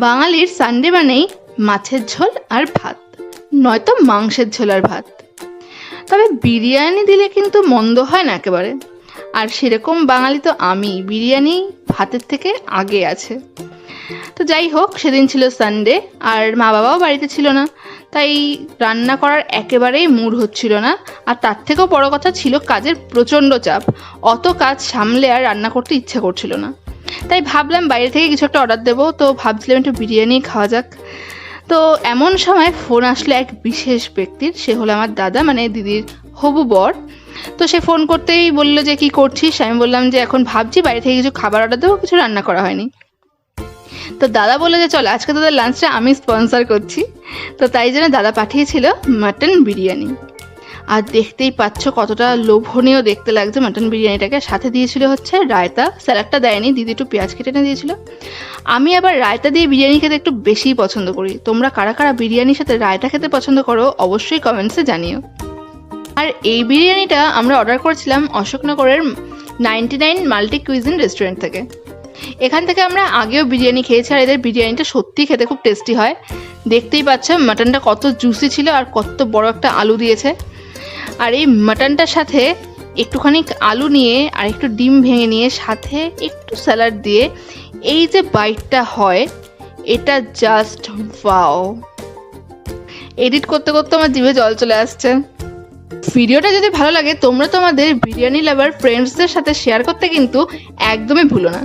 বাঙালির সানডে মানেই মাছের ঝোল আর ভাত, নয়তো মাংসের ঝোল আর ভাত। তবে বিরিয়ানি দিলে কিন্তু মন্দ হয় না একেবারে। আর সেরকম বাঙালি তো আমি, বিরিয়ানি ভাতের থেকে আগে আছে। তো যাই হোক, সেদিন ছিল সানডে আর মা বাবাও বাড়িতে ছিল না, তাই রান্না করার একেবারেই মুড হচ্ছিল না। আর তার থেকেও বড় কথা ছিল কাজের প্রচণ্ড চাপ, অত কাজ সামলে আর রান্না করতে ইচ্ছা করছিল না। তাই ভাবলাম বাইরে থেকে কিছু একটা অর্ডার দেবো, তো ভাবছিলাম একটু বিরিয়ানি খাওয়া যাক। তো এমন সময় ফোন আসলো এক বিশেষ ব্যক্তির, সে হলো আমার দাদা, মানে দিদির হবু বর। তো সে ফোন করতেই বললো যে কি করছিস। আমি বললাম যে এখন ভাবছি বাইরে থেকে কিছু খাবার অর্ডার দেবো, কিছু রান্না করা হয়নি। তো দাদা বললো যে চল আজকে তোদের লাঞ্চটা আমি স্পন্সর করছি। তো তাই জন্য দাদা পাঠিয়েছিল মাটন বিরিয়ানি। আর দেখতেই পাচ্ছ কতটা লোভনীয় দেখতে লাগছে মাটন বিরিয়ানিটাকে। সাথে দিয়েছিল হচ্ছে রায়তা, স্যালাডটা দেয়নি, দিদি একটু পেঁয়াজ কেটে এনে দিয়েছিল। আমি আবার রায়তা দিয়ে বিরিয়ানি খেতে একটু বেশিই পছন্দ করি। তোমরা কারা কারা বিরিয়ানির সাথে রায়তা খেতে পছন্দ করো অবশ্যই কমেন্টসে জানিও। আর এই বিরিয়ানিটা আমরা অর্ডার করেছিলাম অশোকনগরের 99 মাল্টি কুইজিন রেস্টুরেন্ট থেকে। এখান থেকে আমরা আগেও বিরিয়ানি খেয়েছি, আর এদের বিরিয়ানিটা সত্যিই খেতে খুব টেস্টি হয়। দেখতেই পাচ্ছ মাটনটা কত জুসি ছিল আর কত বড় একটা আলু দিয়েছে। আর এই মাটনটার সাথে একটুখানি আলু নিয়ে আর একটু ডিম ভেঙে নিয়ে সাথে একটু স্যালাড দিয়ে এই যে বাইটটা হয়, এটা জাস্ট ওয়াও। এডিট করতে করতে আমার জিভে জল চলে আসছে। ভিডিওটা যদি ভালো লাগে তোমরা তোমাদের বিরিয়ানি লাভার ফ্রেন্ডসদের সাথে শেয়ার করতে কিন্তু একদমই ভুলো না।